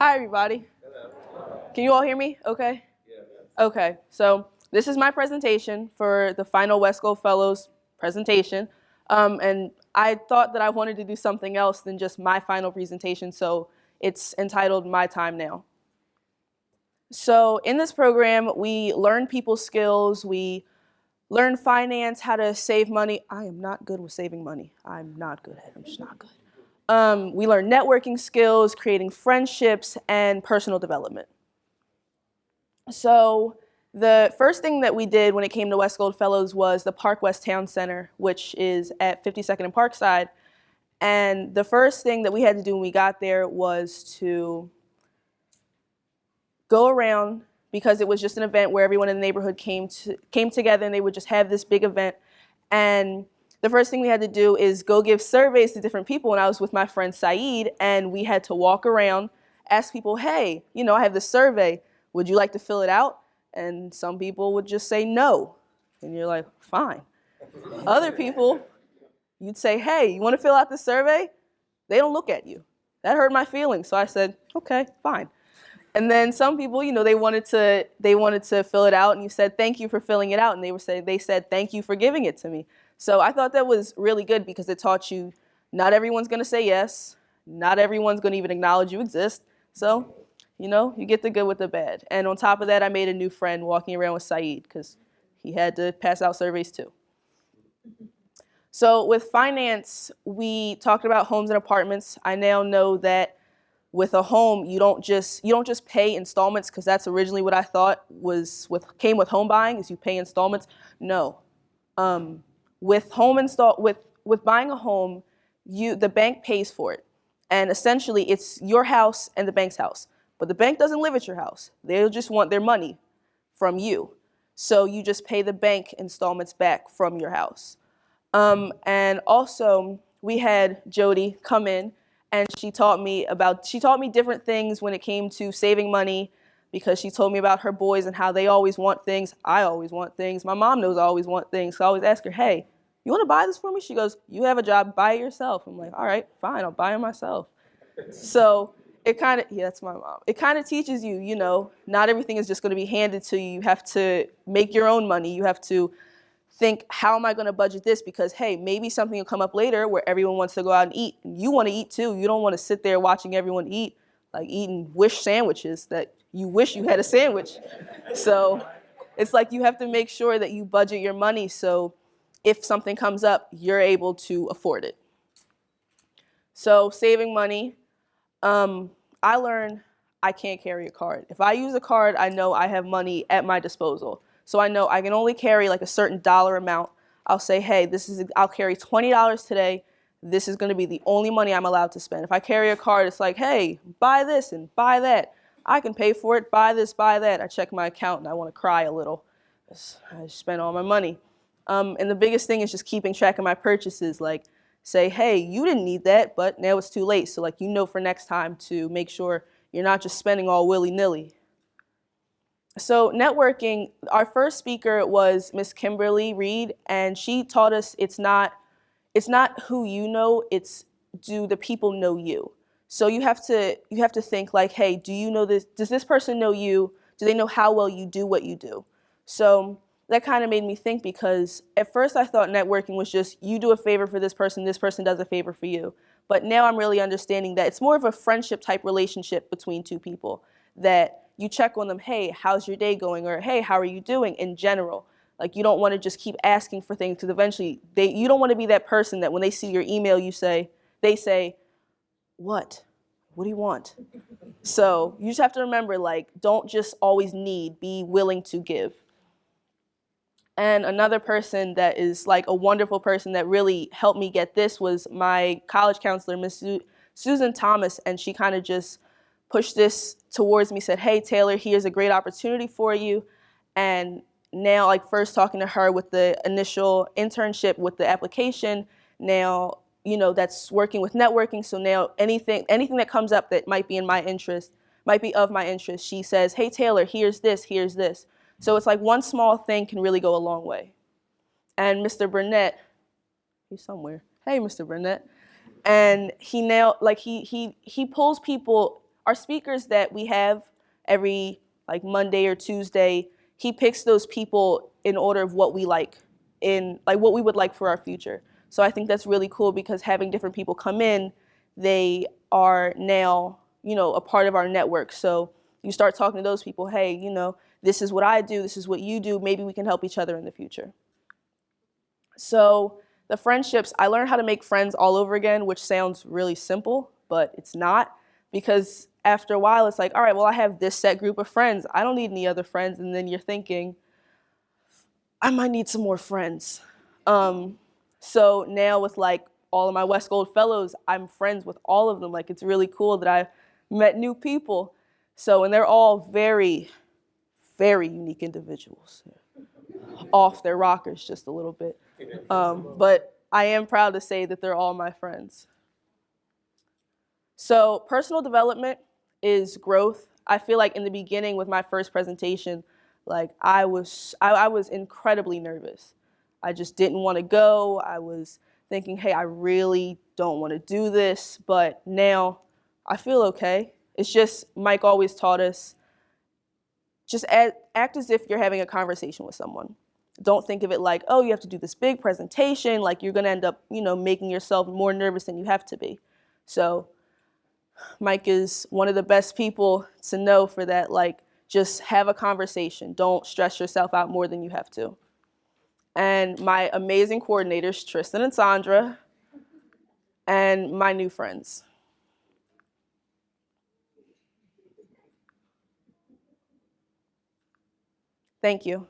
Hi, everybody. Can you all hear me? Okay. Okay. So this is my presentation for the final WesGold Fellows presentation. And I thought that I wanted to do something else than just my final presentation, so it's entitled My Time Now. So in this program, we learn people skills, we learn finance, how to save money. I am not good with saving money. I'm not good at it. I'm just not good. We learn networking skills, creating friendships, and personal development. So the first thing that we did when it came to WesGold Fellows was the Park West Town Center, which is at 52nd and Parkside. And the first thing that we had to do when we got there was to go around, because it was just an event where everyone in the neighborhood came together, and they would just have this big event. And the first thing we had to do is go give surveys to different people. And I was with my friend Saeed, and we had to walk around, ask people, hey, I have this survey. Would you like to fill it out? And some people would just say no. And you're like, fine. Other people, you'd say, hey, you want to fill out this survey? They don't look at you. That hurt my feelings. So I said, okay, fine. And then some people, they wanted to fill it out, and you said, thank you for filling it out. And they said, thank you for giving it to me. So I thought that was really good, because it taught you not everyone's going to say yes. Not everyone's going to even acknowledge you exist. So, you get the good with the bad. And on top of that, I made a new friend walking around with Saeed, because he had to pass out surveys too. So with finance, we talked about homes and apartments. I now know that with a home, you don't just pay installments, because that's originally what I thought came with home buying, is you pay installments. No. With buying a home, the bank pays for it. And essentially, it's your house and the bank's house. But the bank doesn't live at your house. They'll just want their money from you. So you just pay the bank installments back from your house. And also, we had Jody come in, and she taught me different things when it came to saving money, because she told me about her boys and how they always want things. I always want things. My mom knows I always want things. So I always ask her, hey, you want to buy this for me? She goes, you have a job, buy it yourself. I'm like, all right, fine, I'll buy it myself. So that's my mom. It kind of teaches you, not everything is just going to be handed to you. You have to make your own money. You have to think, how am I going to budget this? Because, hey, maybe something will come up later where everyone wants to go out and eat. And you want to eat too. You don't want to sit there watching everyone eat, like eating wish sandwiches that you wish you had a sandwich. So it's like you have to make sure that you budget your money, so if something comes up, you're able to afford it. So saving money, I learned I can't carry a card. If I use a card, I know I have money at my disposal. So I know I can only carry like a certain dollar amount. I'll say, hey, I'll carry $20 today. This is going to be the only money I'm allowed to spend. If I carry a card, it's like, hey, buy this and buy that. I can pay for it, buy this, buy that. I check my account and I want to cry a little. I spent all my money. And the biggest thing is just keeping track of my purchases. Like, say, hey, you didn't need that, but now it's too late. So for next time to make sure you're not just spending all willy-nilly. So networking, our first speaker was Miss Kimberly Reed, and she taught us it's not who you know, it's do the people know you. So you have to think like, hey, do you know this? Does this person know you? Do they know how well you do what you do? So that kind of made me think, because at first I thought networking was just you do a favor for this person does a favor for you. But now I'm really understanding that it's more of a friendship type relationship between two people, that you check on them, hey, how's your day going? Or hey, how are you doing in general? Like, you don't want to just keep asking for things, because eventually you don't want to be that person that when they see your email, they say, what? What do you want? So you just have to remember, like, don't just always need, be willing to give. And another person that is like a wonderful person that really helped me get this was my college counselor, Miss Susan Thomas, and she kind of just pushed this towards me, said, hey, Taylor, here's a great opportunity for you. And now, like, first talking to her with the initial internship with the application, now, that's working with networking. So now anything that comes up that might be of my interest, she says, hey, Taylor, here's this, here's this. So it's like one small thing can really go a long way. And Mr. Burnett, he's somewhere. Hey, Mr. Burnett. And he pulls people, our speakers that we have every like Monday or Tuesday, he picks those people in order of what we like, in like what we would like for our future. So I think that's really cool because having different people come in, they are now, you know, a part of our network. So you start talking to those people, hey, you know, this is what I do, this is what you do, maybe we can help each other in the future. So the friendships, I learned how to make friends all over again, which sounds really simple, but it's not, because after a while it's like, all right, well, I have this set group of friends, I don't need any other friends, and then you're thinking, I might need some more friends. So now with like all of my WesGold Fellows, I'm friends with all of them. Like, it's really cool that I've met new people. So, and they're all very, very unique individuals. Off their rockers just a little bit. But I am proud to say that they're all my friends. So personal development is growth. I feel like in the beginning with my first presentation, like I was incredibly nervous. I just didn't want to go. I was thinking, hey, I really don't want to do this, but now I feel okay. It's just, Mike always taught us, just act as if you're having a conversation with someone. Don't think of it like, oh, you have to do this big presentation, like you're gonna end up, you know, making yourself more nervous than you have to be. So Mike is one of the best people to know for that, like just have a conversation. Don't stress yourself out more than you have to. And my amazing coordinators, Tristan and Sandra, and my new friends. Thank you.